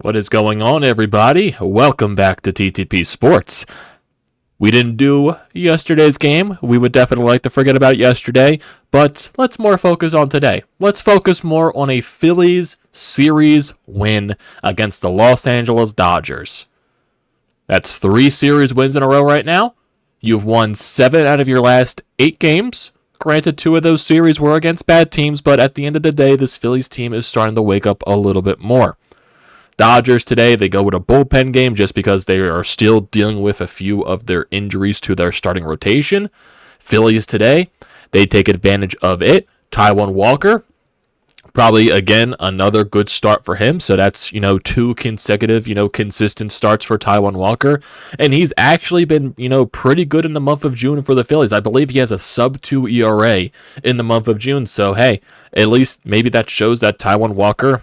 What is going on, everybody? Welcome back to TTP Sports. We didn't do yesterday's game. We would definitely like to forget about yesterday, but let's more focus on today. Let's focus more on a Phillies series win against the Los Angeles Dodgers. That's 3 series wins in a row right now. You've won 7 out of your last 8 games. Granted, 2 of those series were against bad teams, but at the end of the day, this Phillies team is starting to wake up a little bit more. Dodgers today, they go with a bullpen game just because they are still dealing with a few of their injuries to their starting rotation. Phillies today, they take advantage of it. Taijuan Walker, probably, again, another good start for him. So that's, 2 consecutive, consistent starts for Taijuan Walker. And he's actually been, pretty good in the month of June for the Phillies. I believe he has a sub-2 ERA in the month of June. So, hey, at least maybe that shows that Taijuan Walker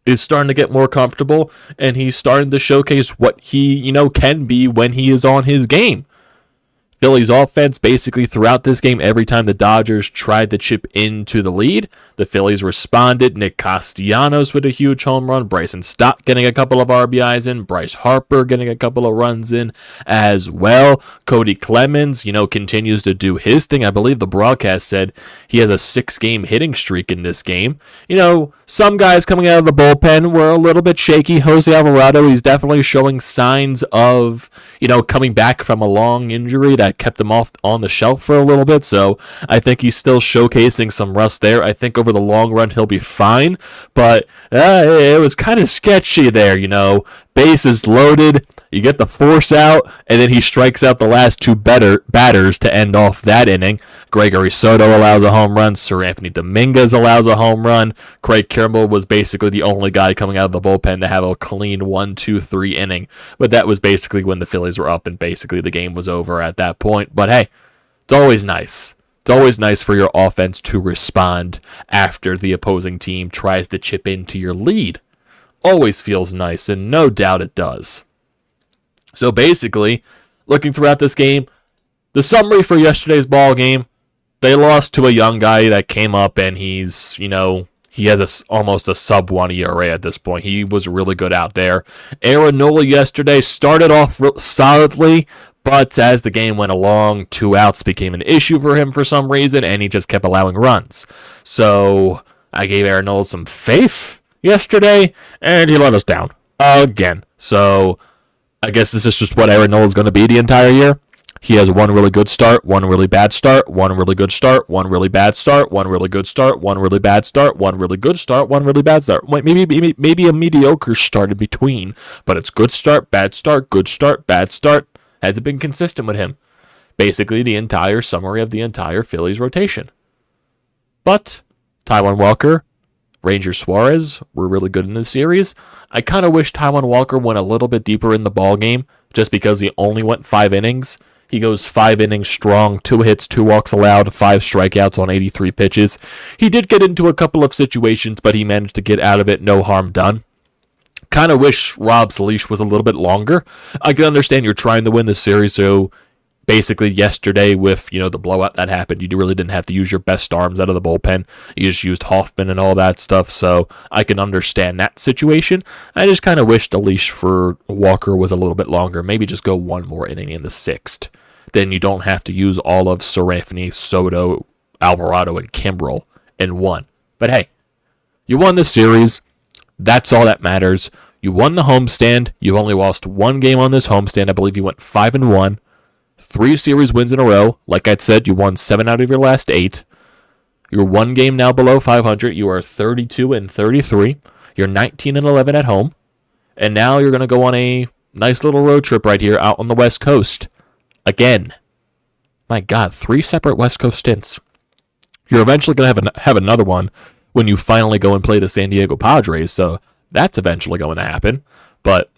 is starting to get more comfortable, and he's starting to showcase what he, can be when he is on his game. Phillies offense, basically throughout this game, every time the Dodgers tried to chip into the lead, the Phillies responded. Nick Castellanos with a huge home run. Bryce and Zack getting a couple of RBIs in. Bryce Harper getting a couple of runs in as well. Cody Clemens, continues to do his thing. I believe the broadcast said he has a 6-game hitting streak in this game. Some guys coming out of the bullpen were a little bit shaky. Jose Alvarado, he's definitely showing signs of, coming back from a long injury that kept him off on the shelf for a little bit, so I think he's still showcasing some rust there. I think over the long run he'll be fine, but it was kind of sketchy there, bases loaded, you get the force out, and then he strikes out the last 2 batters to end off that inning. Gregory Soto allows a home run, Sir Anthony Dominguez allows a home run. Craig Kimbrell was basically the only guy coming out of the bullpen to have a clean 1-2-3 inning, but that was basically when the Phillies were up and basically the game was over at that point. But hey, it's always nice. It's always nice for your offense to respond after the opposing team tries to chip into your lead. Always feels nice, and no doubt it does. So basically, looking throughout this game, the summary for yesterday's ball game, they lost to a young guy that came up, and he's, he has almost a sub-1 ERA at this point. He was really good out there. Nola yesterday started off solidly, but as the game went along, 2 outs became an issue for him for some reason, and he just kept allowing runs. So I gave Nola some faith yesterday, and he let us down again. So I guess this is just what Nola is going to be the entire year. He has 1 really good start, 1 really bad start, 1 really good start, 1 really bad start, 1 really good start, 1 really bad start, 1 really good start, 1 really bad start. Maybe a mediocre start in between, but it's good start, bad start, good start, bad start. Hasn't been consistent with him. Basically the entire summary of the entire Phillies rotation. But Taijuan Walker, Ranger Suarez were really good in this series. I kind of wish Taijuan Walker went a little bit deeper in the ball game just because he only went 5 innings. He goes 5 innings strong, 2 hits, 2 walks allowed, 5 strikeouts on 83 pitches. He did get into a couple of situations, but he managed to get out of it, no harm done. Kind of wish Rob's leash was a little bit longer. I can understand you're trying to win the series, so basically yesterday with, the blowout that happened, you really didn't have to use your best arms out of the bullpen. You just used Hoffman and all that stuff, so I can understand that situation. I just kind of wish the leash for Walker was a little bit longer. Maybe just go 1 more inning in the 6th. Then you don't have to use all of Sir Anthony, Soto, Alvarado, and Kimbrell in 1. But hey, you won the series. That's all that matters. You won the homestand. You've only lost 1 game on this homestand. I believe you went 5-1. 3 series wins in a row. Like I said, you won 7 out of your last 8. You're 1 game now below 500. You are 32-33. You're 19-11 at home. And now you're going to go on a nice little road trip right here out on the West Coast. Again. My God, 3 separate West Coast stints. You're eventually going to have another one when you finally go and play the San Diego Padres. So that's eventually going to happen. But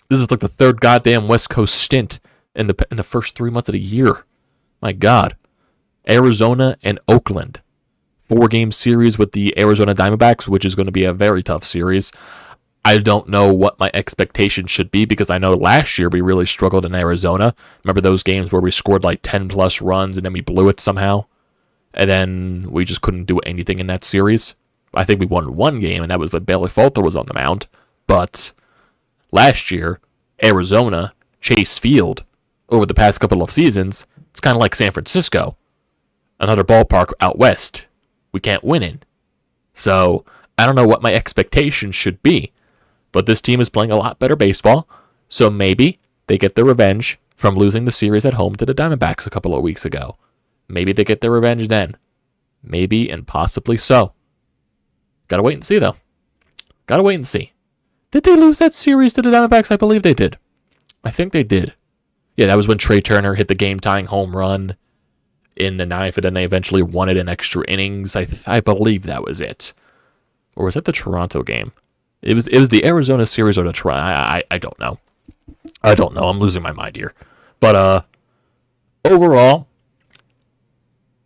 this is like the 3rd goddamn West Coast stint in the first 3 months of the year. My God. Arizona and Oakland. 4-game series with the Arizona Diamondbacks, which is going to be a very tough series. I don't know what my expectations should be because I know last year we really struggled in Arizona. Remember those games where we scored like 10-plus runs and then we blew it somehow? And then we just couldn't do anything in that series. I think we won 1 game, and that was when Bailey Falter was on the mound. But last year, Arizona, Chase Field, over the past couple of seasons, it's kind of like San Francisco. Another ballpark out west we can't win in. So I don't know what my expectations should be. But this team is playing a lot better baseball. So maybe they get their revenge from losing the series at home to the Diamondbacks a couple of weeks ago. Maybe they get their revenge then. Maybe and possibly so. Gotta wait and see, though. Gotta wait and see. Did they lose that series to the Diamondbacks? I believe they did. I think they did. Yeah, that was when Trey Turner hit the game-tying home run in the ninth, and then they eventually won it in extra innings. I believe that was it. Or was that the Toronto game? It was the Arizona series or the Toronto. I don't know. I don't know. I'm losing my mind here. But overall,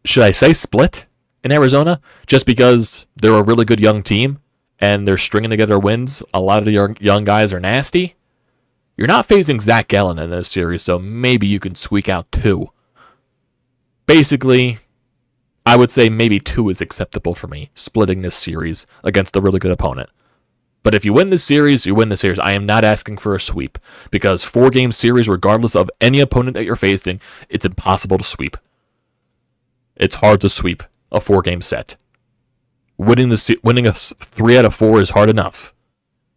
should I say split in Arizona? Just because they're a really good young team and they're stringing together wins. A lot of the young guys are nasty. You're not facing Zack in this series, so maybe you can squeak out 2. Basically, I would say maybe 2 is acceptable for me, splitting this series against a really good opponent. But if you win this series, you win the series. I am not asking for a sweep, because 4-game series, regardless of any opponent that you're facing, it's impossible to sweep. It's hard to sweep a 4-game set. Winning a 3 out of 4 is hard enough.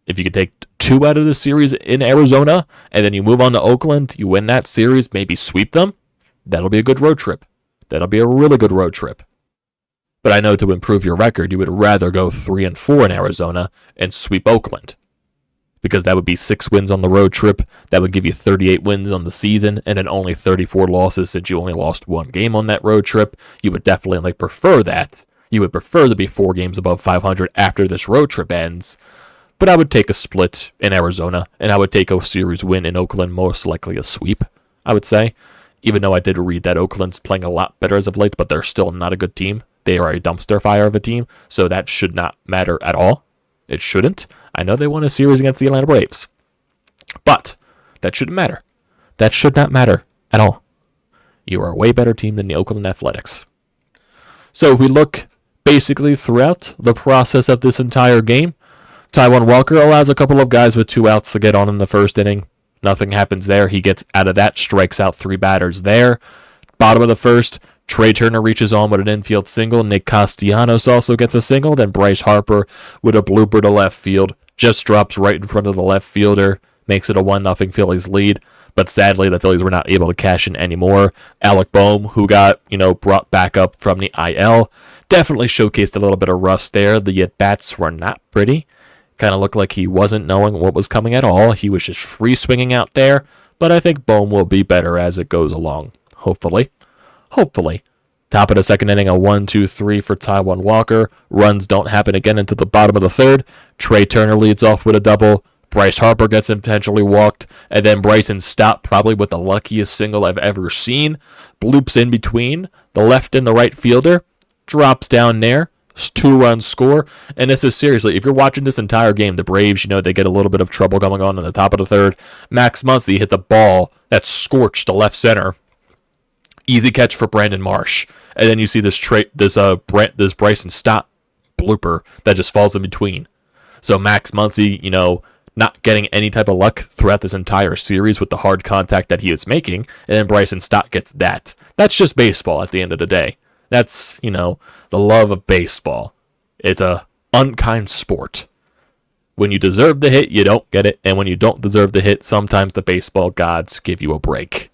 If you could take 2 out of the series in Arizona, and then you move on to Oakland, you win that series, maybe sweep them, that'll be a good road trip. That'll be a really good road trip. But I know to improve your record, you would rather go 3-4 in Arizona and sweep Oakland. Because that would be 6 wins on the road trip. That would give you 38 wins on the season, and then only 34 losses since you only lost 1 game on that road trip. You would definitely prefer that. You would prefer to be 4 games above 500 after this road trip ends. But I would take a split in Arizona, and I would take a series win in Oakland, most likely a sweep, I would say. Even though I did read that Oakland's playing a lot better as of late, but they're still not a good team. They are a dumpster fire of a team, so that should not matter at all. It shouldn't. I know they won a series against the Atlanta Braves. But that shouldn't matter. That should not matter at all. You are a way better team than the Oakland Athletics. So we look basically throughout the process of this entire game. Taijuan Walker allows a couple of guys with 2 outs to get on in the first inning. Nothing happens there. He gets out of that, strikes out 3 batters there. Bottom of the first, Trey Turner reaches on with an infield single. Nick Castellanos also gets a single. Then Bryce Harper with a blooper to left field. Just drops right in front of the left fielder. Makes it a 1-0 Phillies lead. But sadly, the Phillies were not able to cash in anymore. Alec Boehm, who got, brought back up from the IL, definitely showcased a little bit of rust there. The at-bats were not pretty. Kind of looked like he wasn't knowing what was coming at all. He was just free swinging out there. But I think Boehm will be better as it goes along. Hopefully. Top of the second inning, a 1-2-3 for Taijuan Walker. Runs don't happen again until the bottom of the third. Trey Turner leads off with a double. Bryce Harper gets intentionally walked. And then Bryson Stott, probably with the luckiest single I've ever seen, bloops in between the left and the right fielder. Drops down there. 2-run score. And this is seriously, if you're watching this entire game, the Braves, they get a little bit of trouble going on in the top of the third. Max Muncy hit the ball that scorched the left center. Easy catch for Brandon Marsh. And then you see this Bryson Stott blooper that just falls in between. So Max Muncy, not getting any type of luck throughout this entire series with the hard contact that he is making. And then Bryson Stott gets that. That's just baseball at the end of the day. That's, the love of baseball. It's a unkind sport. When you deserve the hit, you don't get it. And when you don't deserve the hit, sometimes the baseball gods give you a break.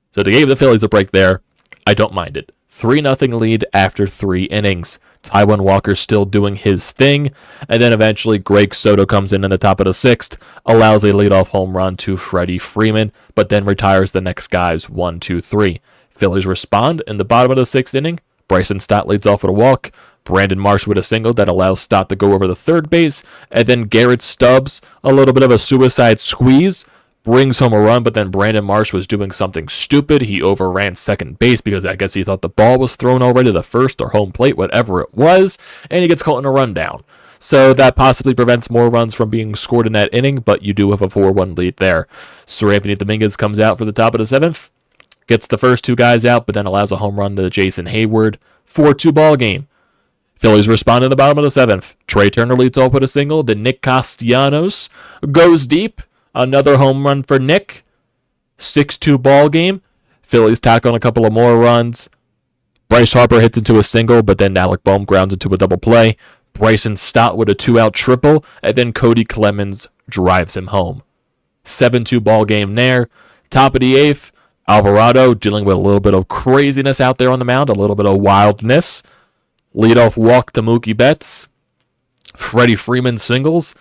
So they gave the Phillies a break there. I don't mind it. 3-0 lead after 3 innings. Taijuan Walker still doing his thing. And then eventually Greg Soto comes in the top of the 6th, allows a leadoff home run to Freddie Freeman, but then retires the next guys 1-2-3. Phillies respond in the bottom of the 6th inning. Bryson Stott leads off with a walk. Brandon Marsh with a single that allows Stott to go over the third base. And then Garrett Stubbs, a little bit of a suicide squeeze, brings home a run, but then Brandon Marsh was doing something stupid. He overran second base because I guess he thought the ball was thrown already to first or home plate, whatever it was, and he gets caught in a rundown. So that possibly prevents more runs from being scored in that inning, but you do have a 4-1 lead there. Sir Anthony Dominguez comes out for the top of the 7th. Gets the first 2 guys out, but then allows a home run to Jason Hayward. 4-2 ball game. Phillies respond in the bottom of the 7th. Trey Turner leads off with a single. Then Nick Castellanos goes deep. Another home run for Nick. 6-2 ball game. Phillies tack on a couple of more runs. Bryce Harper hits into a single, but then Alec Bohm grounds into a double play. Bryson Stott with a 2-out triple, and then Cody Clemens drives him home. 7-2 ball game there. Top of the 8th, Alvarado dealing with a little bit of craziness out there on the mound, a little bit of wildness. Leadoff walk to Mookie Betts. Freddie Freeman singles.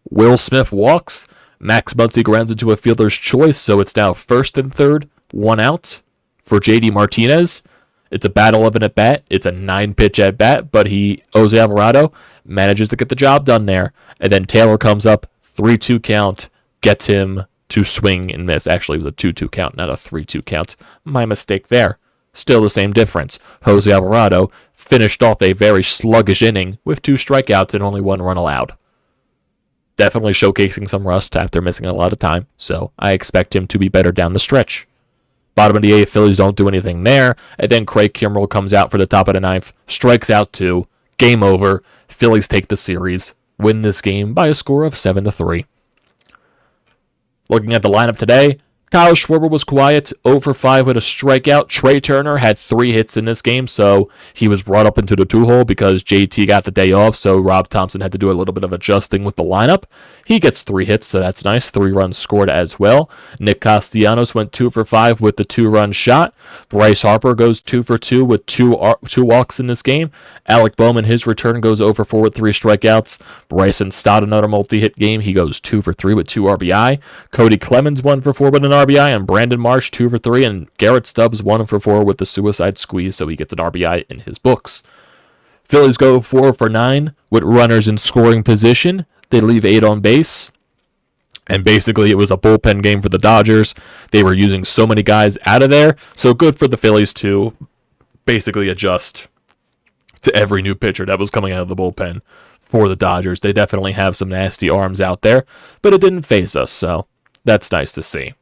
Will Smith walks. Max Muncy grounds into a fielder's choice, so it's now 1st and 3rd, 1 out for JD Martinez. It's a battle of an at-bat. It's a 9-pitch at-bat, but Jose Alvarado manages to get the job done there. And then Taylor comes up, 3-2 count, gets him to swing and miss. Actually, it was a 2-2 count, not a 3-2 count. My mistake there. Still the same difference. Jose Alvarado finished off a very sluggish inning with 2 strikeouts and only 1 run allowed. Definitely showcasing some rust after missing a lot of time, so I expect him to be better down the stretch. Bottom of the 8th, Phillies don't do anything there. And then Craig Kimbrell comes out for the top of the 9th, strikes out 2. Game over. Phillies take the series, win this game by a score of 7-3. Looking at the lineup today, Kyle Schwarber was quiet, 0 for 5 with a strikeout. Trey Turner had 3 hits in this game, so he was brought up into the 2-hole because JT got the day off, so Rob Thompson had to do a little bit of adjusting with the lineup. He gets 3 hits, so that's nice. 3 runs scored as well. Nick Castellanos went 2 for 5 with the 2-run shot. Bryce Harper goes 2 for 2 with 2 walks in this game. Alec Bohm in his return goes 0 for 4 with 3 strikeouts. Bryson Stott another multi-hit game. He goes 2 for 3 with 2 RBI. Cody Clemens 1 for 4 with an RBI, and Brandon Marsh 2 for 3, and Garrett Stubbs 1 for 4 with the suicide squeeze, so he gets an RBI in his books. Phillies go 4 for 9 with runners in scoring position. They leave 8 on base. And basically, it was a bullpen game for the Dodgers. They were using so many guys out of there. So good for the Phillies to basically adjust to every new pitcher that was coming out of the bullpen for the Dodgers. They definitely have some nasty arms out there, but it didn't faze us, so that's nice to see.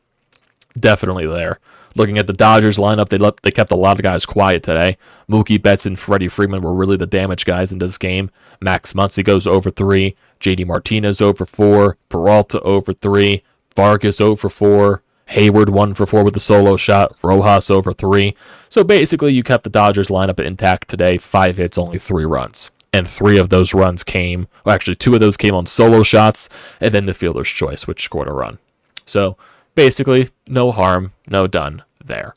Definitely there. Looking at the Dodgers lineup, they kept a lot of guys quiet today. Mookie Betts and Freddie Freeman were really the damage guys in this game. Max Muncy goes over 3. JD Martinez over 4. Peralta over 3. Vargas over 4. Hayward 1 for 4 with the solo shot. Rojas over 3. So basically, you kept the Dodgers lineup intact today. 5 hits, only 3 runs. And 3 of those runs came, well, actually 2 of those came on solo shots, and then the fielder's choice, which scored a run. So basically, no harm, no done there.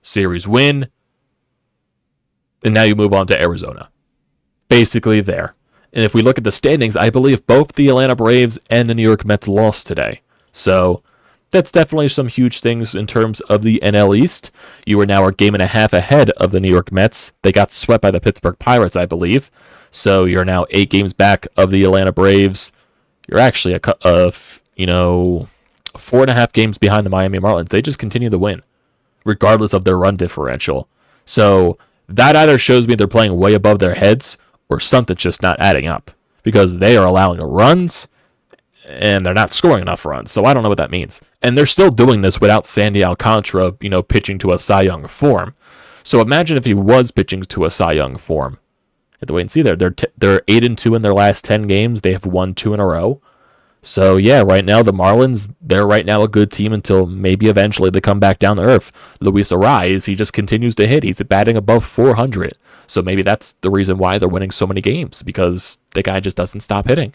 Series win. And now you move on to Arizona. Basically there. And if we look at the standings, I believe both the Atlanta Braves and the New York Mets lost today. So that's definitely some huge things in terms of the NL East. You are now a game and a half ahead of the New York Mets. They got swept by the Pittsburgh Pirates, I believe. So you're now 8 games back of the Atlanta Braves. You're actually 4.5 games behind the Miami Marlins. They just continue to win, regardless of their run differential. So that either shows me they're playing way above their heads, or something's just not adding up, because they are allowing runs, and they're not scoring enough runs. So I don't know what that means. And they're still doing this without Sandy Alcantara, pitching to a Cy Young form. So imagine if he was pitching to a Cy Young form. You have to wait and see there. They're 8-2 in their last 10 games. They have won 2 in a row. So, yeah, right now, the Marlins, they're right now a good team until maybe eventually they come back down to earth. Luis Arraez, he just continues to hit. He's batting above 400. So maybe that's the reason why they're winning so many games, because the guy just doesn't stop hitting.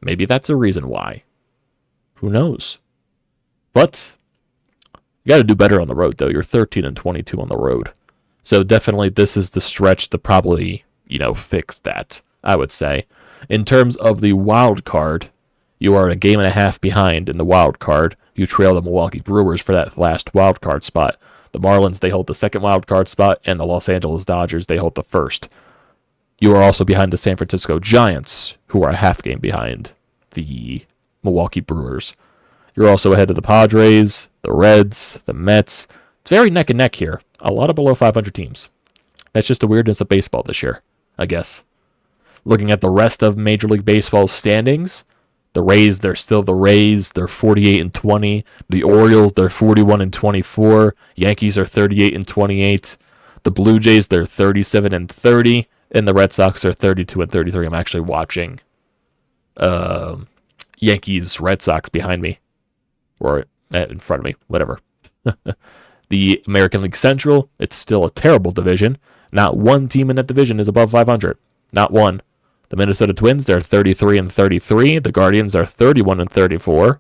Maybe that's a reason why. Who knows? But you got to do better on the road, though. You're 13-22 on the road. So definitely this is the stretch to probably, fix that, I would say. In terms of the wild card, you are a game and a half behind in the wild card. You trail the Milwaukee Brewers for that last wild card spot. The Marlins, they hold the second wild card spot, and the Los Angeles Dodgers, they hold the first. You are also behind the San Francisco Giants, who are a half game behind the Milwaukee Brewers. You're also ahead of the Padres, the Reds, the Mets. It's very neck and neck here. A lot of below 500 teams. That's just the weirdness of baseball this year, I guess. Looking at the rest of Major League Baseball's standings, the Rays, they're still the Rays. They're 48-20. The Orioles, they're 41-24. Yankees are 38-28. The Blue Jays, they're 37-30. And the Red Sox are 32 and 33. I'm actually watching Yankees Red Sox behind me, or in front of me, whatever. The American League Central, it's still a terrible division. Not one team in that division is above 500. Not one. The Minnesota Twins, they're 33 and 33. The Guardians are 31 and 34.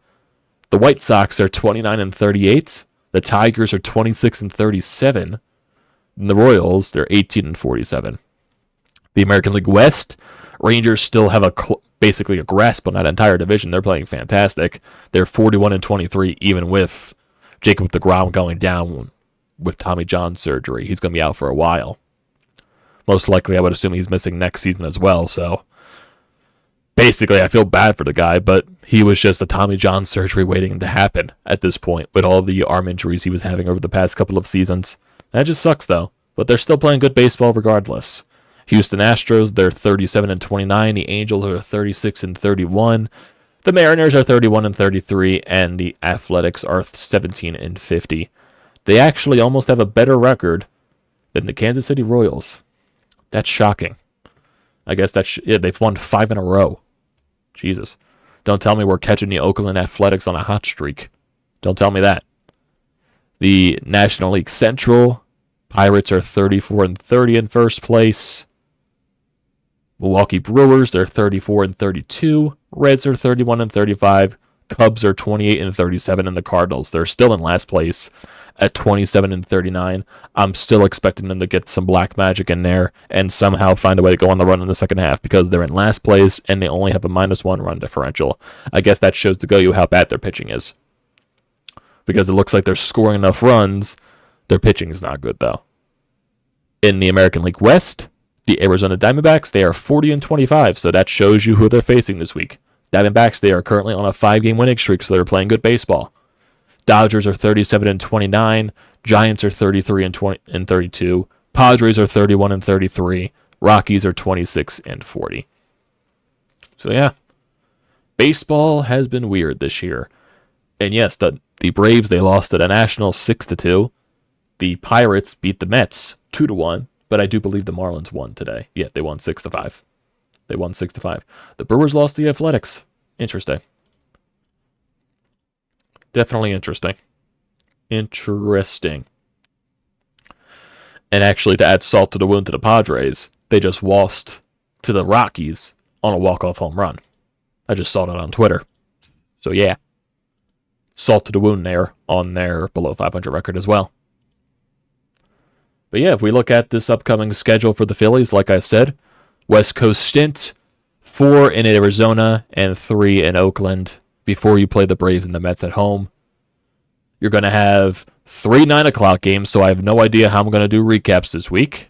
The White Sox are 29 and 38. The Tigers are 26 and 37. And the Royals, they're 18 and 47. The American League West, Rangers still have basically a grasp on that entire division. They're playing fantastic. They're 41 and 23, even with Jacob deGrom going down with Tommy John surgery. He's going to be out for a while. Most likely, I would assume he's missing next season as well. So basically, I feel bad for the guy, but he was just a Tommy John surgery waiting to happen at this point with all the arm injuries he was having over the past couple of seasons. That just sucks, though. But they're still playing good baseball regardless. Houston Astros, they're 37 and 29. The Angels are 36 and 31. The Mariners are 31 and 33, and the Athletics are 17 and 50. They actually almost have a better record than the Kansas City Royals. That's shocking. I guess they've won 5 in a row. Jesus. Don't tell me we're catching the Oakland Athletics on a hot streak. Don't tell me that. The National League Central, Pirates are 34 and 30 in first place. Milwaukee Brewers, they're 34 and 32. Reds are 31 and 35. Cubs are 28 and 37, and the Cardinals, they're still in last place at 27 and 39. I'm still expecting them to get some black magic in there and somehow find a way to go on the run in the second half because they're in last place and they only have a -1 run differential. I guess that shows to you how bad their pitching is. Because it looks like they're scoring enough runs, their pitching is not good though. In the American League West, the Arizona Diamondbacks, they are 40 and 25, so that shows you who they're facing this week. Diamondbacks, they are currently on a 5-game winning streak, so they're playing good baseball. Dodgers are 37 and 29. Giants are 33 and 32. Padres are 31 and 33. Rockies are 26 and 40. So yeah, baseball has been weird this year. And yes, the Braves, they lost to the Nationals 6-2. The Pirates beat the Mets 2-1, but I do believe the Marlins won today. Yeah, they won 6-5. They won 6-5. The Brewers lost to the Athletics. Interesting. Definitely interesting. Interesting. And actually, to add salt to the wound to the Padres, they just lost to the Rockies on a walk-off home run. I just saw that on Twitter. So yeah, salt to the wound there on their below 500 record as well. But yeah, if we look at this upcoming schedule for the Phillies, like I said, West Coast stint, 4 in Arizona and 3 in Oakland before you play the Braves and the Mets at home. You're going to have 3 9 o'clock games, so I have no idea how I'm going to do recaps this week.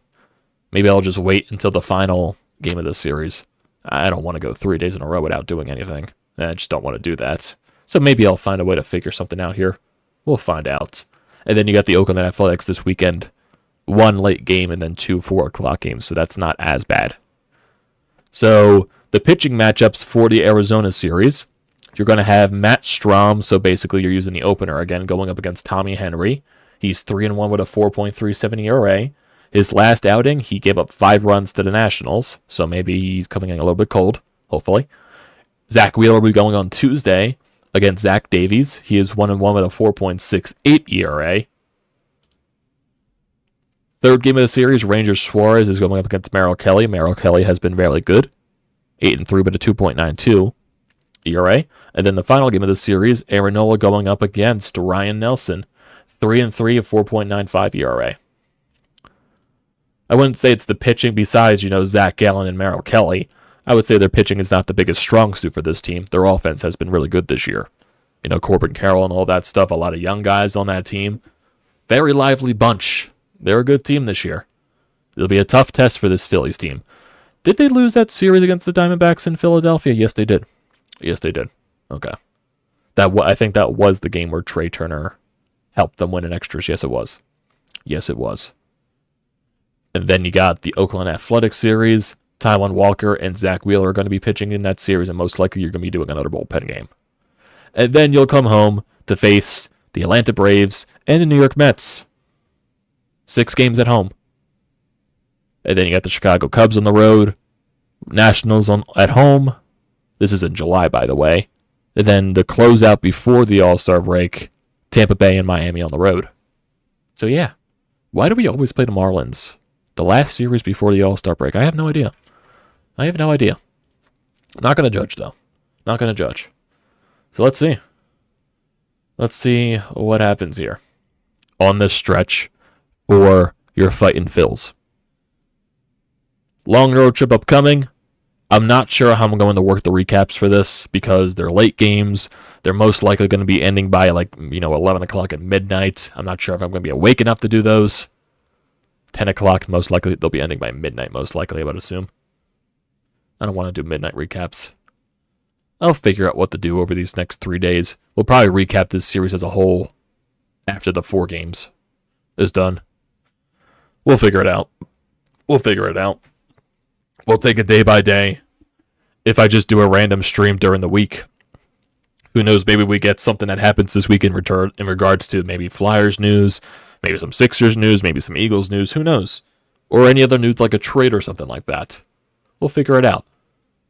Maybe I'll just wait until the final game of the series. I don't want to go 3 days in a row without doing anything. I just don't want to do that. So maybe I'll find a way to figure something out here. We'll find out. And then you got the Oakland Athletics this weekend. 1 late game and then 2 4 o'clock games, so that's not as bad. So the pitching matchups for the Arizona series, you're going to have Matt Strahm, so basically you're using the opener again, going up against Tommy Henry. He's 3-1 with a 4.37 ERA. His last outing, he gave up 5 runs to the Nationals, so maybe he's coming in a little bit cold, hopefully. Zack Wheeler will be going on Tuesday against Zach Davies. He is 1-1 with a 4.68 ERA. Third game of the series, Rangers Suarez is going up against Merrill Kelly. Merrill Kelly has been very good. 8-3 with a 2.92 ERA. And then the final game of the series, Aaron Nola going up against Ryan Nelson. 3-3 of 4.95 ERA. I wouldn't say it's the pitching besides, Zach Gallen and Merrill Kelly. I would say their pitching is not the biggest strong suit for this team. Their offense has been really good this year. Corbin Carroll and all that stuff. A lot of young guys on that team. Very lively bunch. They're a good team this year. It'll be a tough test for this Phillies team. Did they lose that series against the Diamondbacks in Philadelphia? Yes, they did. Yes, they did. Okay. I think that was the game where Trey Turner helped them win in extras. Yes, it was. Yes, it was. And then you got the Oakland Athletics series. Taijuan Walker and Zack Wheeler are going to be pitching in that series, and most likely you're going to be doing another bullpen game. And then you'll come home to face the Atlanta Braves and the New York Mets. 6 games at home. And then you got the Chicago Cubs on the road, Nationals at home. This is in July, by the way. And then the closeout before the All-Star break, Tampa Bay and Miami on the road. So yeah, why do we always play the Marlins? The last series before the All-Star break? I have no idea. I'm not going to judge, though. Not going to judge. So let's see. Let's see what happens here on this stretch for your fighting Phils. Long road trip upcoming. I'm not sure how I'm going to work the recaps for this because they're late games. They're most likely going to be ending by 11 o'clock at midnight. I'm not sure if I'm going to be awake enough to do those. 10 o'clock, most likely. They'll be ending by midnight, most likely, I would assume. I don't want to do midnight recaps. I'll figure out what to do over these next 3 days. We'll probably recap this series as a whole after the 4 games is done. We'll figure it out. We'll take it day by day. If I just do a random stream during the week, who knows, maybe we get something that happens this week in regards to maybe Flyers news, maybe some Sixers news, maybe some Eagles news, who knows? Or any other news like a trade or something like that. We'll figure it out.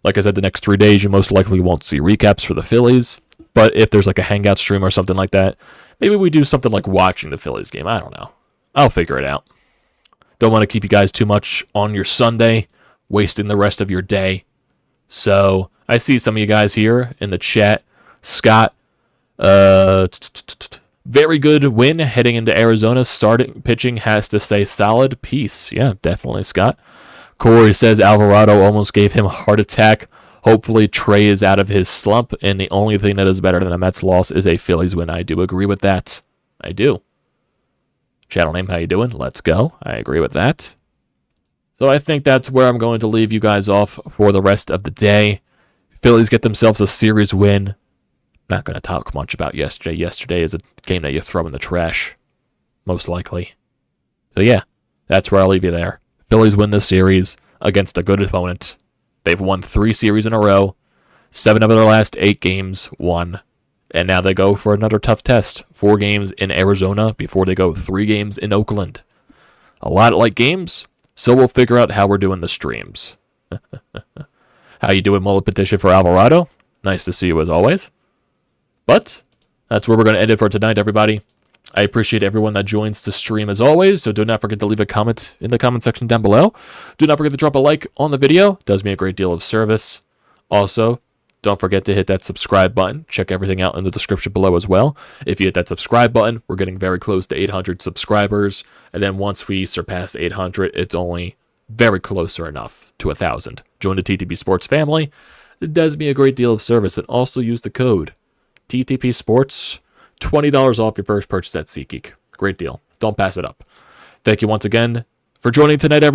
Like I said, the next 3 days, you most likely won't see recaps for the Phillies. But if there's like a hangout stream or something like that, maybe we do something like watching the Phillies game. I don't know. I'll figure it out. Don't want to keep you guys too much on your Sunday, wasting the rest of your day. So I see some of you guys here in the chat. Scott, very good win heading into Arizona. Starting pitching has to stay solid. Peace. Yeah, definitely, Scott. Corey says Alvarado almost gave him a heart attack. Hopefully Trey is out of his slump, and the only thing that is better than a Mets loss is a Phillies win. I do agree with that. I do. Channel name, how you doing? Let's go. I agree with that. So I think that's where I'm going to leave you guys off for the rest of the day. Phillies get themselves a series win. Not going to talk much about yesterday. Yesterday is a game that you throw in the trash, most likely. So yeah, that's where I'll leave you there. Phillies win this series against a good opponent. They've won 3 series in a row. 7 of their last 8 games won. And now they go for another tough test. 4 games in Arizona before they go 3 games in Oakland. A lot of like games, so we'll figure out how we're doing the streams. How you doing, mullet petition for Alvarado? Nice to see you as always. But that's where we're going to end it for tonight, everybody. I appreciate everyone that joins the stream as always, so do not forget to leave a comment in the comment section down below. Do not forget to drop a like on the video. It does me a great deal of service. Also, don't forget to hit that subscribe button. Check everything out in the description below as well. If you hit that subscribe button, we're getting very close to 800 subscribers. And then once we surpass 800, it's only very closer enough to 1,000. Join the TTP Sports family. It does me a great deal of service. And also use the code TTPSPORTS. $20 off your first purchase at SeatGeek. Great deal. Don't pass it up. Thank you once again for joining tonight, everybody.